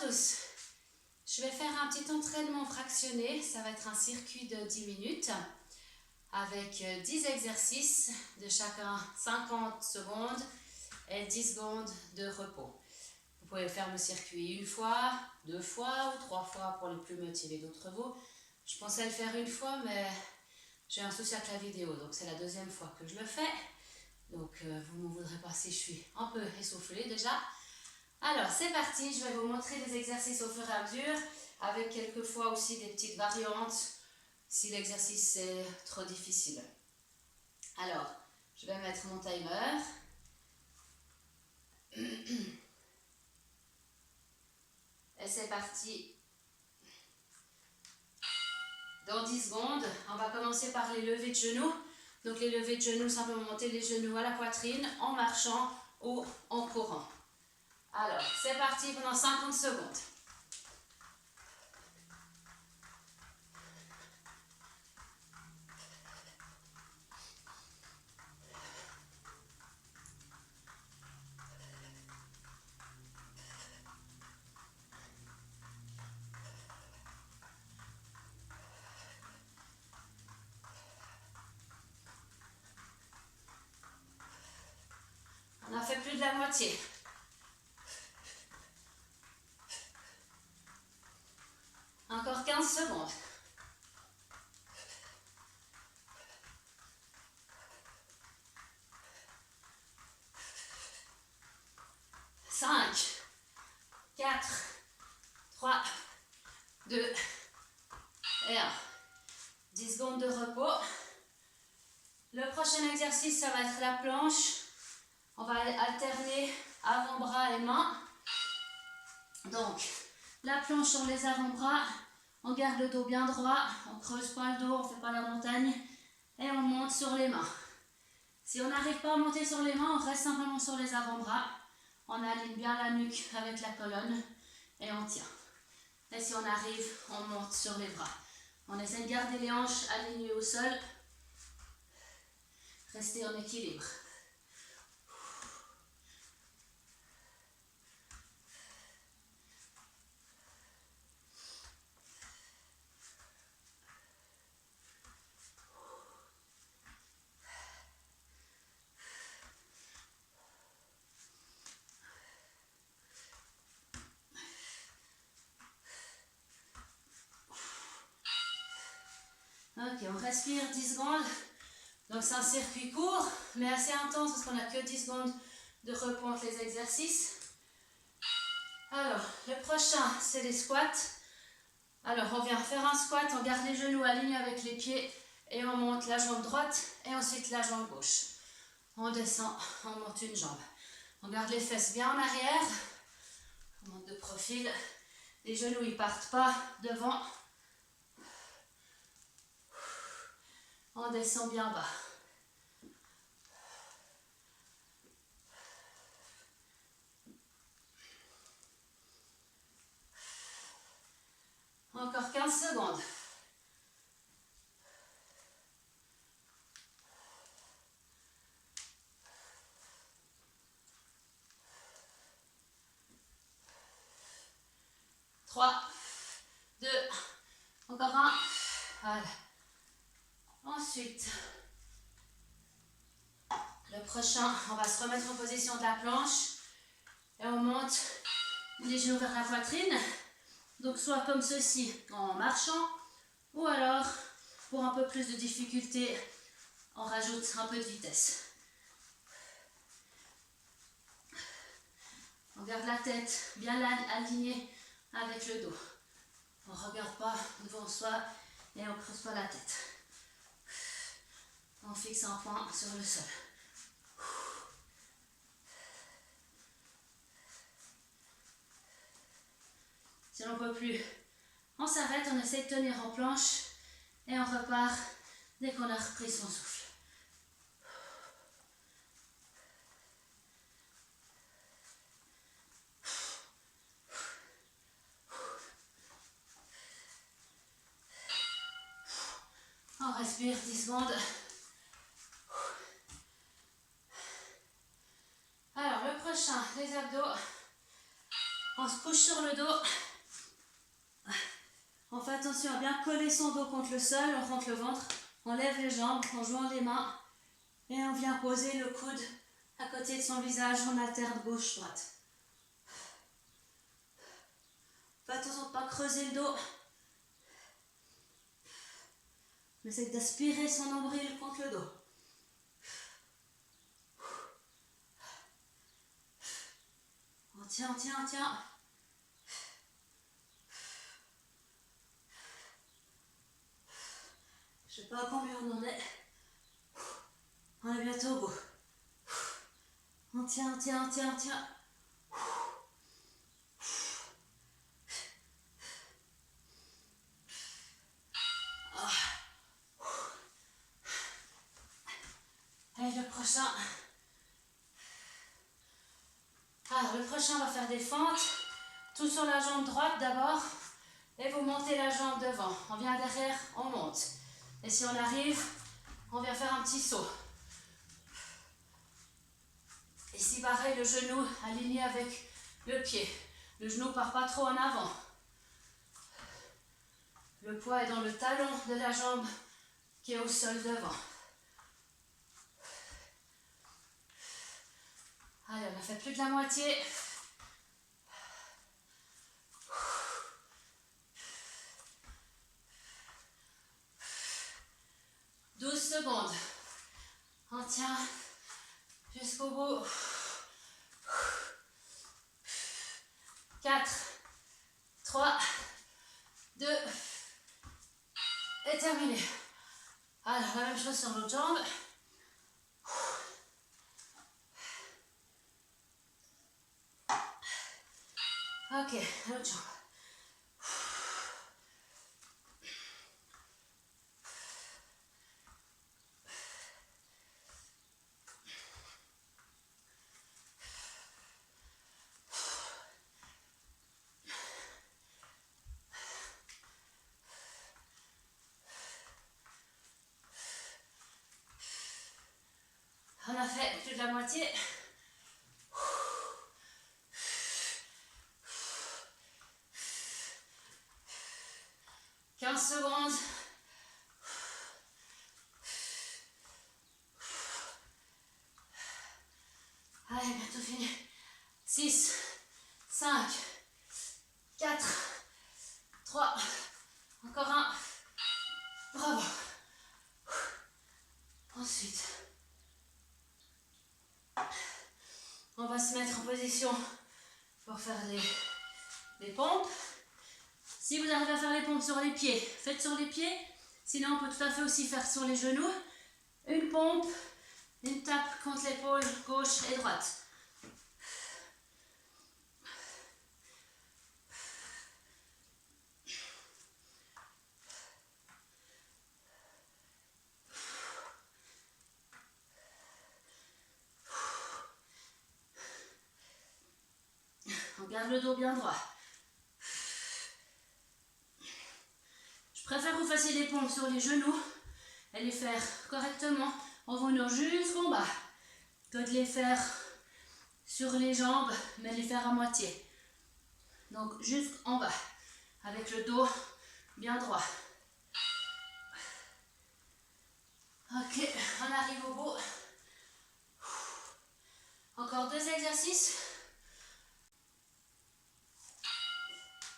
tous. Je vais faire un petit entraînement fractionné. Ça va être un circuit de 10 minutes avec 10 exercices de chacun 50 secondes et 10 secondes de repos. Vous pouvez faire le circuit une fois, 2 fois ou 3 fois pour les plus motivés d'entre vous. Je pensais le faire une fois, mais j'ai un souci avec la vidéo, donc c'est la deuxième fois que je le fais. Donc vous ne m'en voudrez pas si je suis un peu essoufflée déjà. Alors c'est parti, je vais vous montrer des exercices au fur et à mesure, avec quelquefois aussi des petites variantes si l'exercice est trop difficile. Alors, je vais mettre mon timer. Et c'est parti. Dans 10 secondes, on va commencer par les levées de genoux. Donc les levées de genoux, simplement monter les genoux à la poitrine en marchant ou en courant. Alors, c'est parti pendant 50 secondes. On a fait plus de la moitié. Encore 15 secondes. 5, 4, 3, 2 et 1. 10 secondes de repos. Le prochain exercice, ça va être la planche. On va alterner avant-bras et mains. Donc, la planche sur les avant-bras. On garde le dos bien droit. On ne creuse pas le dos, on ne fait pas la montagne. Et on monte sur les mains. Si on n'arrive pas à monter sur les mains, on reste simplement sur les avant-bras. On aligne bien la nuque avec la colonne et on tient. Et si on arrive, on monte sur les bras. On essaie de garder les hanches alignées au sol. Rester en équilibre. Ok, on respire 10 secondes. Donc c'est un circuit court, mais assez intense parce qu'on n'a que 10 secondes de repos entre les exercices. Alors, le prochain, c'est les squats. Alors, on vient faire un squat, on garde les genoux alignés avec les pieds et on monte la jambe droite et ensuite la jambe gauche. On descend, on monte une jambe. On garde les fesses bien en arrière. On monte de profil. Les genoux, ils partent pas devant. On descend bien bas. Encore 15 secondes. Trois, 2, encore un. Voilà. Ensuite, le prochain, on va se remettre en position de la planche et on monte les genoux vers la poitrine. Donc soit comme ceci en marchant ou alors pour un peu plus de difficulté, on rajoute un peu de vitesse. On garde la tête bien alignée avec le dos. On ne regarde pas devant soi et on ne creuse pas la tête. On fixe un point sur le sol. Si l'on ne peut plus, on s'arrête, on essaie de tenir en planche et on repart dès qu'on a repris son souffle. On respire 10 secondes. Alors le prochain, les abdos. On se couche sur le dos. On fait attention à bien coller son dos contre le sol, on rentre le ventre, on lève les jambes en jouant les mains et on vient poser le coude à côté de son visage, on alterne gauche-droite. Fais attention de ne pas creuser le dos. On essaie d'aspirer son nombril contre le dos. On tient, on tient, on tient. Je ne sais pas à combien on en est. On est bientôt au bout. On tient, on tient, on tient, on tient. Allez, le prochain. Alors, le prochain, on va faire des fentes. Tout sur la jambe droite d'abord. Et vous montez la jambe devant. On vient derrière, on monte. Et si on arrive, on vient faire un petit saut. Ici, pareil, le genou aligné avec le pied. Le genou part pas trop en avant. Le poids est dans le talon de la jambe qui est au sol devant. Allez, on a fait plus de la moitié. « 12 secondes. On tient jusqu'au bout. 4, 3, 2, et terminé. Alors, la même chose sur l'autre jambe. Ok, l'autre jambe. On a fait plus de la moitié. 15 secondes. Allez, bientôt fini. 6, 5, 4, 3, encore un. Bravo. Ensuite, on va se mettre en position pour faire des pompes. Si vous arrivez à faire les pompes sur les pieds, faites sur les pieds. Sinon, on peut tout à fait aussi faire sur les genoux. Une pompe, une tape contre l'épaule gauche et droite. On garde le dos bien droit. Je préfère que vous fassiez des pompes sur les genoux et les faire correctement en venant jusqu'en bas que de les faire sur les jambes mais les faire à moitié. Donc jusqu'en bas avec le dos bien droit. Ok, on arrive au bout. Encore 2 exercices.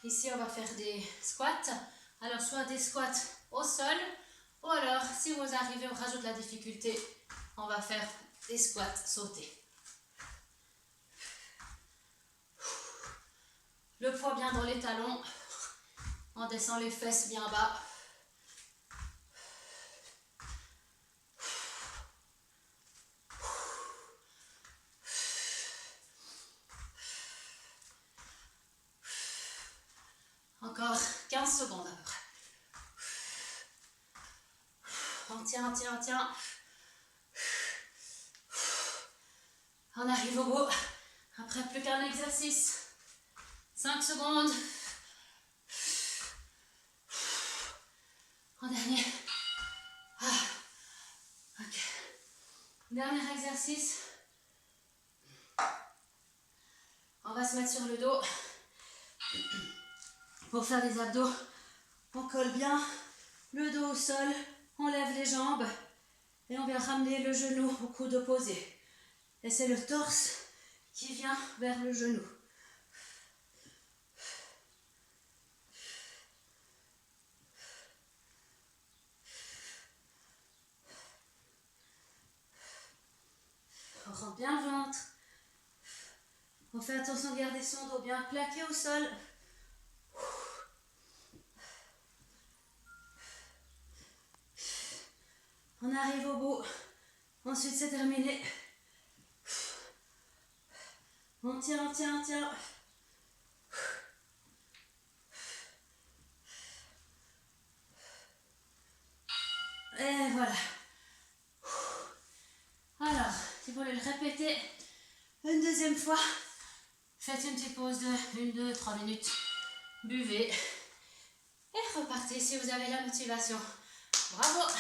Ici, on va faire des squats. Alors, soit des squats au sol, ou alors, si vous arrivez, on rajoute la difficulté, on va faire des squats sautés. Le poids bien dans les talons. On descend les fesses bien bas. Encore 15 secondes à peu près. On tient, on tient, on tient. On arrive au bout. Après, plus qu'un exercice. 5 secondes. En dernier. Ok. Dernier exercice. On va se mettre sur le dos. Pour faire les abdos, on colle bien le dos au sol, on lève les jambes et on vient ramener le genou au coude opposé. Et c'est le torse qui vient vers le genou. On rentre bien le ventre. On fait attention de garder son dos bien plaqué au sol. On arrive au bout. Ensuite, c'est terminé. On tient, on tient, on tient. Et voilà. Alors, si vous voulez le répéter une deuxième fois, faites une petite pause de 1, 2, 3 minutes. Buvez. Et repartez si vous avez la motivation. Bravo!